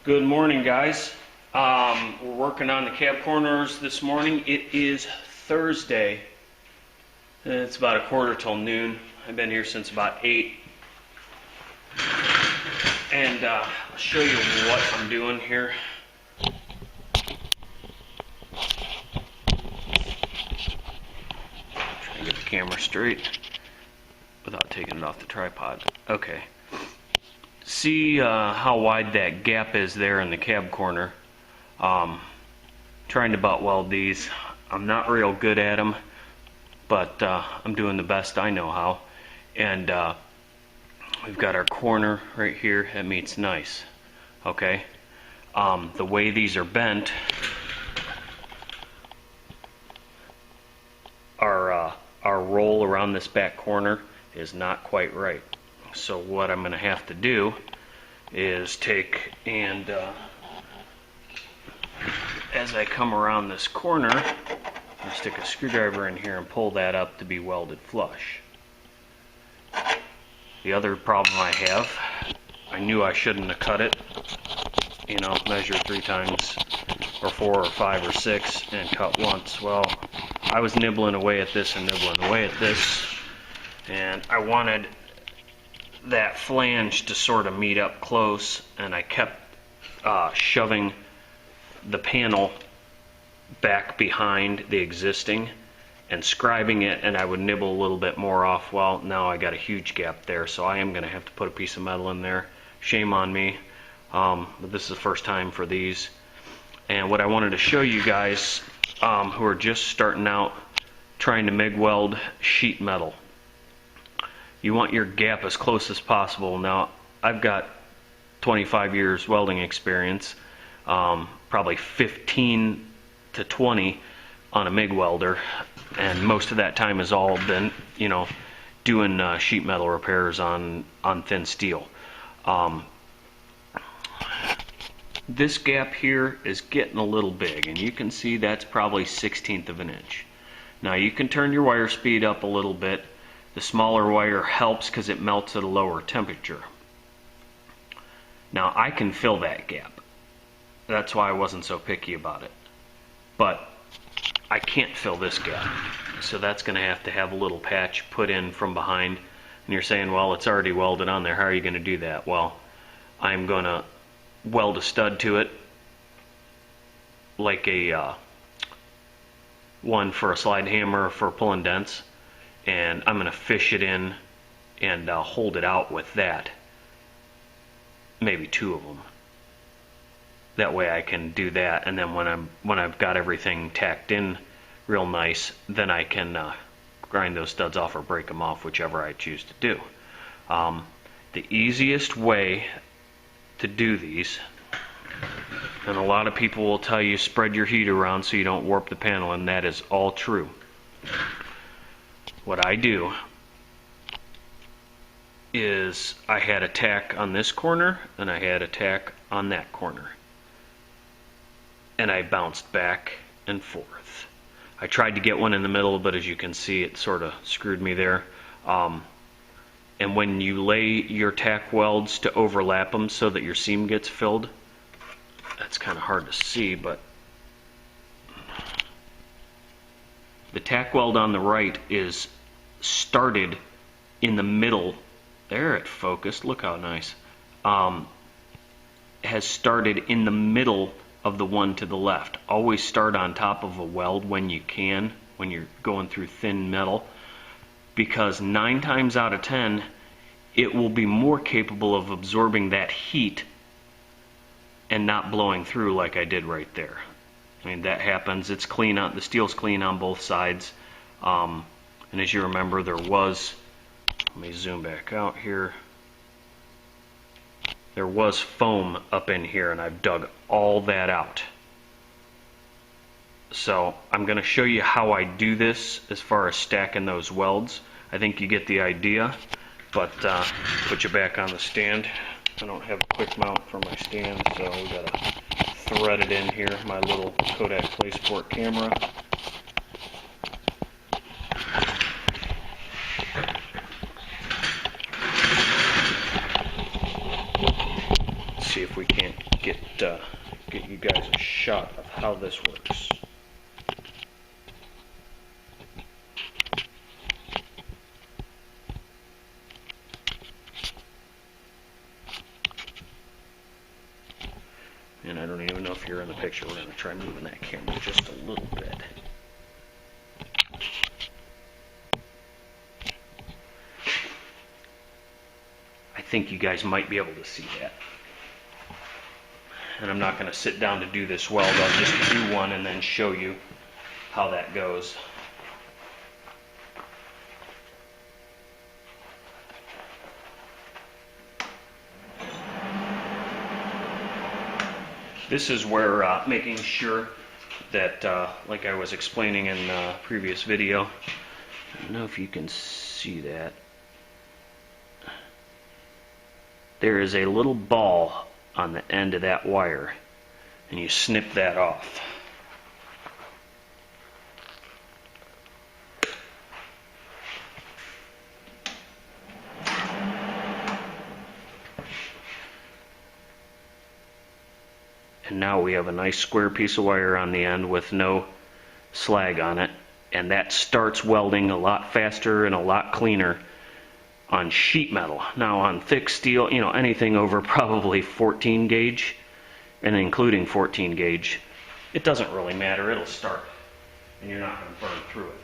Good morning, guys. We're working on the cab corners this morning. It is Thursday. It's about a quarter till noon. I've been here since about 8. And I'll show you what I'm doing here. Try and get the camera straight without taking it off the tripod. Okay. See how wide that gap is there in the cab corner. Trying to butt weld these. I'm not real good at them, but I'm doing the best I know how. And we've got our corner right here that meets nice. Okay. The way these are bent, our roll around this back corner is not quite right. So what I'm going to have to do is take and as I come around this corner, I stick a screwdriver in here and pull that up to be welded flush. The other problem I have, I knew I shouldn't have cut it, measure 3 times or 4 or 5 or 6 and cut once. Well, I was nibbling away at this and nibbling away at this, and I wanted that flange to sort of meet up close, and I kept shoving the panel back behind the existing and scribing it, and I would nibble a little bit more off. Well, now I got a huge gap there, so I am going to have to put a piece of metal in there. Shame on me, but this is the first time for these. And what I wanted to show you guys who are just starting out trying to MIG weld sheet metal, you want your gap as close as possible. Now, I've got 25 years welding experience, probably 15 to 20 on a MIG welder, and most of that time has all been, doing sheet metal repairs on thin steel. This gap here is getting a little big, and you can see that's probably 1/16 of an inch. Now, you can turn your wire speed up a little bit. The smaller wire helps because it melts at a lower temperature. Now, I can fill that gap. That's why I wasn't so picky about it. But I can't fill this gap. So that's going to have a little patch put in from behind. And you're saying, well, it's already welded on there. How are you going to do that? Well, I'm going to weld a stud to it, like a one for a slide hammer for pulling dents. And I'm going to fish it in and hold it out with that. Maybe 2 of them. That way I can do that, and then when I've got everything tacked in real nice, then I can grind those studs off or break them off, whichever I choose to do. The easiest way to do these, and a lot of people will tell you spread your heat around so you don't warp the panel, and that is all true. What I do is I had a tack on this corner and I had a tack on that corner, and I bounced back and forth. I tried to get one in the middle, but as you can see, it sort of screwed me there. And when you lay your tack welds to overlap them so that your seam gets filled, that's kind of hard to see, but the tack weld on the right is started in the middle. There, it focused. Look how nice. Has started in the middle of the one to the left. Always start on top of a weld when you can, when you're going through thin metal, because 9 times out of 10, it will be more capable of absorbing that heat and not blowing through like I did right there. I mean, that happens. It's clean on the steel's clean on both sides, and as you remember, there was, let me zoom back out here, there was foam up in here, and I've dug all that out. So I'm going to show you how I do this as far as stacking those welds. I think you get the idea, but put you back on the stand. I don't have a quick mount for my stand, so we got to thread it in here, my little Kodak PlaySport camera. we can't get you guys a shot of how this works. And I don't even know if you're in the picture. We're going to try moving that camera just a little bit. I think you guys might be able to see that. And I'm not going to sit down to do this weld. I'll just do one and then show you how that goes. This is where making sure that, like I was explaining in the previous video, I don't know if you can see that. There is a little ball on the end of that wire, and you snip that off. And now we have a nice square piece of wire on the end with no slag on it, and that starts welding a lot faster and a lot cleaner on sheet metal. Now on thick steel, you know, anything over probably 14 gauge, and including 14 gauge, it doesn't really matter. It'll start, and you're not going to burn through it.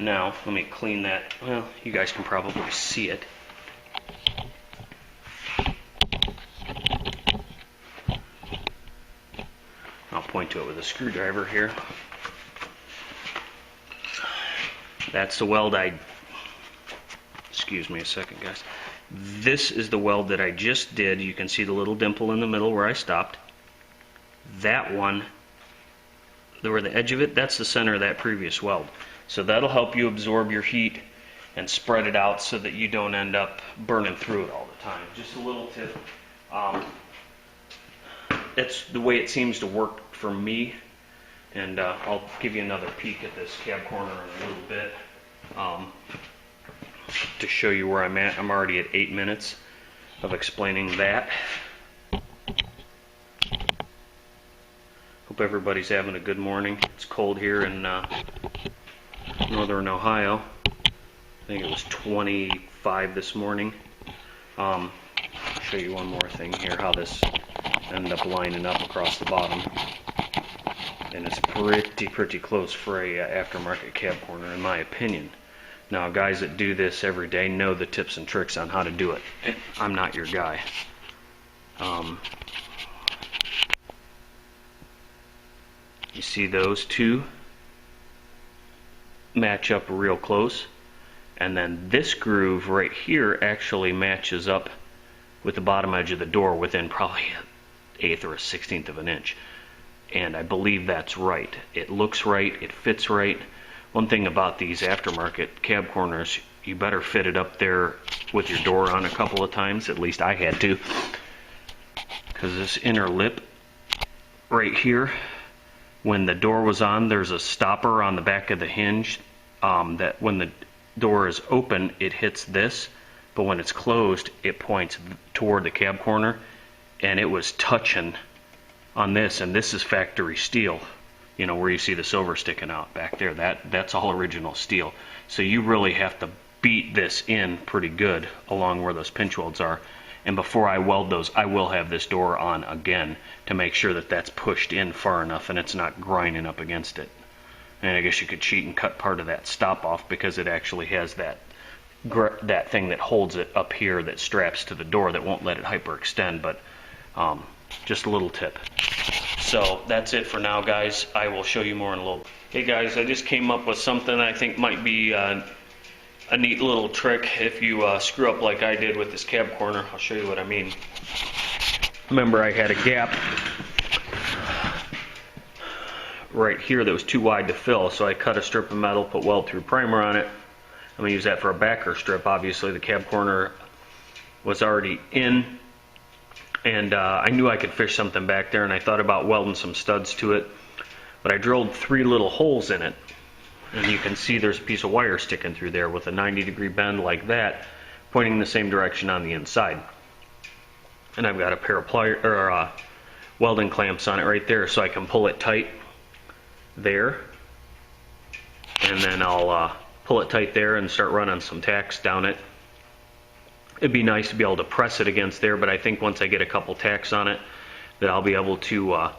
Now, let me clean that. Well, you guys can probably see it. I'll point to it with a screwdriver here. That's the weld excuse me a second, guys. This is the weld that I just did. You can see the little dimple in the middle where I stopped. That one, where the edge of it, that's the center of that previous weld. So that'll help you absorb your heat and spread it out so that you don't end up burning through it all the time. Just a little tip. That's the way it seems to work for me. And I'll give you another peek at this cab corner in a little bit to show you where I'm at. I'm already at 8 minutes of explaining that. Hope everybody's having a good morning. It's cold here in Northern Ohio. I think it was 25 this morning. I'll show you one more thing here, how this ended up lining up across the bottom. And it's pretty close for a aftermarket cab corner, in my opinion. Now, guys that do this every day know the tips and tricks on how to do it. I'm not your guy. You see those two match up real close, and then this groove right here actually matches up with the bottom edge of the door within probably an 1/8 or a 1/16 of an inch, and I believe that's right. It looks right, it fits right. One thing about these aftermarket cab corners, you better fit it up there with your door on a couple of times. At least I had to, because this inner lip right here, when the door was on, there's a stopper on the back of the hinge that when the door is open, it hits this, but when it's closed, it points toward the cab corner, and it was touching on this, and this is factory steel, you know, where you see the silver sticking out back there. That's all original steel. So you really have to beat this in pretty good along where those pinch welds are. And before I weld those, I will have this door on again to make sure that that's pushed in far enough and it's not grinding up against it. And I guess you could cheat and cut part of that stop off, because it actually has that thing that holds it up here that straps to the door that won't let it hyperextend. But just a little tip. So that's it for now, guys. I will show you more in a little. Hey guys, I just came up with something I think might be a neat little trick if you screw up like I did with this cab corner. I'll show you what I mean. Remember, I had a gap right here that was too wide to fill, so I cut a strip of metal, put weld through primer on it. I'm going to use that for a backer strip. Obviously the cab corner was already in, and I knew I could fish something back there, and I thought about welding some studs to it, but I drilled 3 little holes in it, and you can see there's a piece of wire sticking through there with a 90-degree bend like that, pointing in the same direction on the inside. And I've got a pair of welding clamps on it right there, so I can pull it tight there, and then I'll pull it tight there and start running some tacks down it. It'd be nice to be able to press it against there, but I think once I get a couple tacks on it, that I'll be able to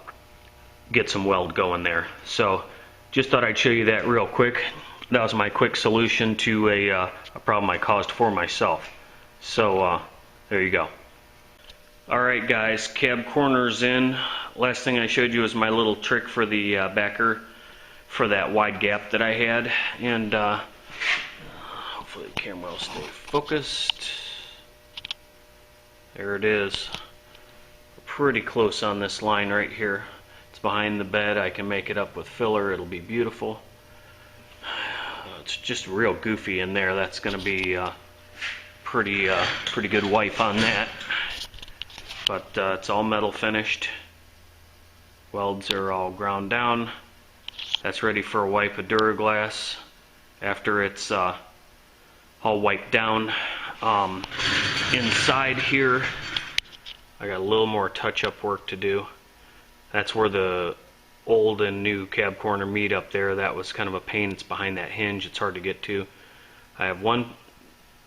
get some weld going there. So just thought I'd show you that real quick. That was my quick solution to a problem I caused for myself. So there you go. Alright guys, cab corners in. Last thing I showed you was my little trick for the backer for that wide gap that I had, and hopefully the camera will stay focused. There it is. Pretty close on this line right here. It's behind the bed. I can make it up with filler. It'll be beautiful. It's just real goofy in there. That's going to be pretty good wipe on that. But it's all metal finished. Welds are all ground down. That's ready for a wipe of Duraglass after it's all wiped down. Inside here, I got a little more touch-up work to do. That's where the old and new cab corner meet up there. That was kind of a pain. It's behind that hinge. It's hard to get to. I have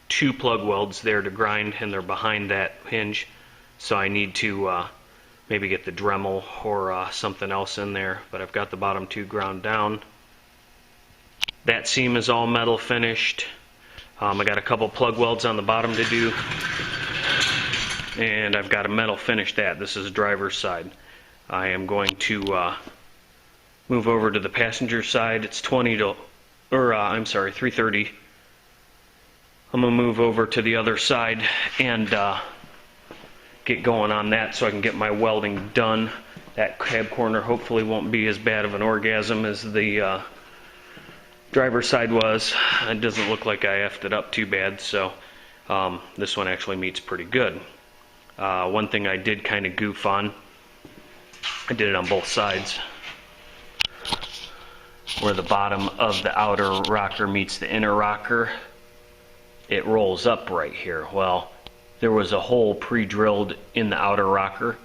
2 plug welds there to grind, and they're behind that hinge. So I need to maybe get the Dremel or something else in there. But I've got the bottom 2 ground down. That seam is all metal finished. I got a couple plug welds on the bottom to do, and I've got a metal finish that. This is driver's side. I am going to move over to the passenger side. It's 3:30. I'm gonna move over to the other side and get going on that so I can get my welding done. That cab corner hopefully won't be as bad of an orgasm as the driver's side was. It doesn't look like I effed it up too bad, so this one actually meets pretty good. One thing I did kind of goof on, I did it on both sides, where the bottom of the outer rocker meets the inner rocker. It rolls up right here. Well, there was a hole pre-drilled in the outer rocker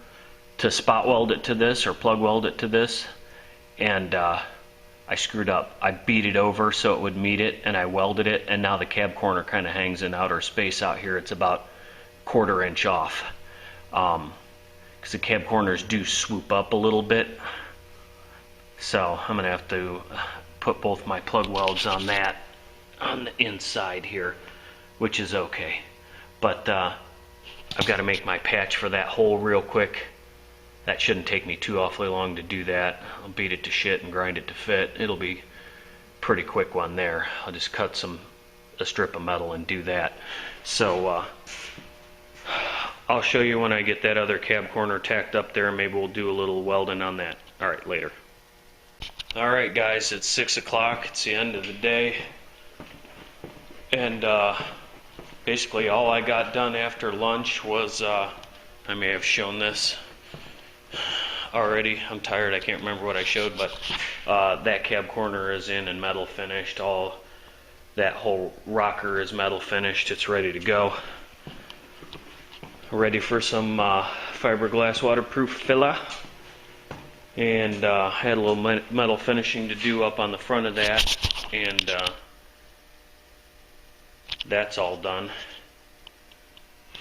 to spot weld it to this or plug weld it to this, and I screwed up. I beat it over so it would meet it, and I welded it, and now the cab corner kind of hangs in outer space out here. It's about 1/4 inch off, because the cab corners do swoop up a little bit. So I'm gonna have to put both my plug welds on that on the inside here, which is okay. But I've got to make my patch for that hole real quick. That shouldn't take me too awfully long to do that. I'll beat it to shit and grind it to fit. It'll be a pretty quick one there. I'll just cut a strip of metal and do that. So I'll show you when I get that other cab corner tacked up there. Maybe we'll do a little welding on that. Alright, later. Alright guys, it's 6 o'clock. It's the end of the day. And basically all I got done after lunch was, I may have shown this already. I'm tired. I can't remember what I showed, but that cab corner is in and metal finished. All that whole rocker is metal finished. It's ready to go. Ready for some fiberglass waterproof filler. And had a little metal finishing to do up on the front of that, and that's all done.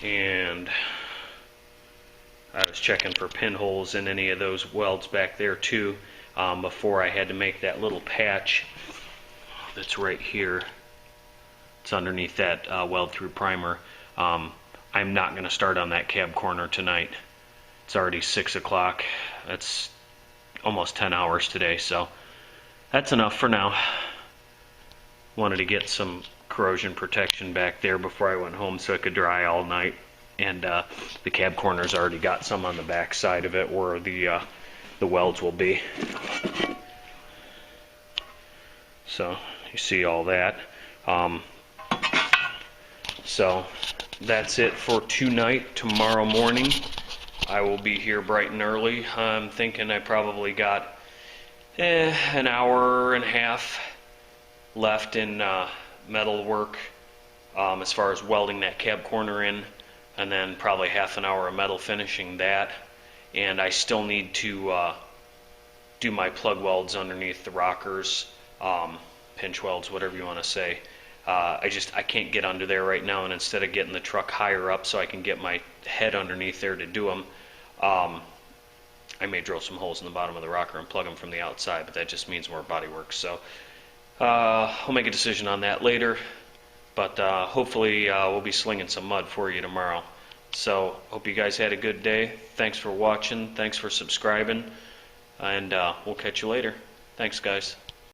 And I was checking for pinholes in any of those welds back there too, before I had to make that little patch that's right here. It's underneath that weld through primer. I'm not going to start on that cab corner tonight. It's already 6 o'clock. That's almost 10 hours today, so that's enough for now. Wanted to get some corrosion protection back there before I went home so it could dry all night. And the cab corner's already got some on the back side of it where the welds will be. So you see all that. So that's it for tonight. Tomorrow morning, I will be here bright and early. I'm thinking I probably got an hour and a half left in metal work as far as welding that cab corner in, and then probably half an hour of metal finishing that. And I still need to do my plug welds underneath the rockers, pinch welds, whatever you want to say. I can't get under there right now, and instead of getting the truck higher up so I can get my head underneath there to do them, I may drill some holes in the bottom of the rocker and plug them from the outside, but that just means more body work. So I'll make a decision on that later, but hopefully we'll be slinging some mud for you tomorrow. So hope you guys had a good day. Thanks for watching. Thanks for subscribing, and we'll catch you later. Thanks, guys.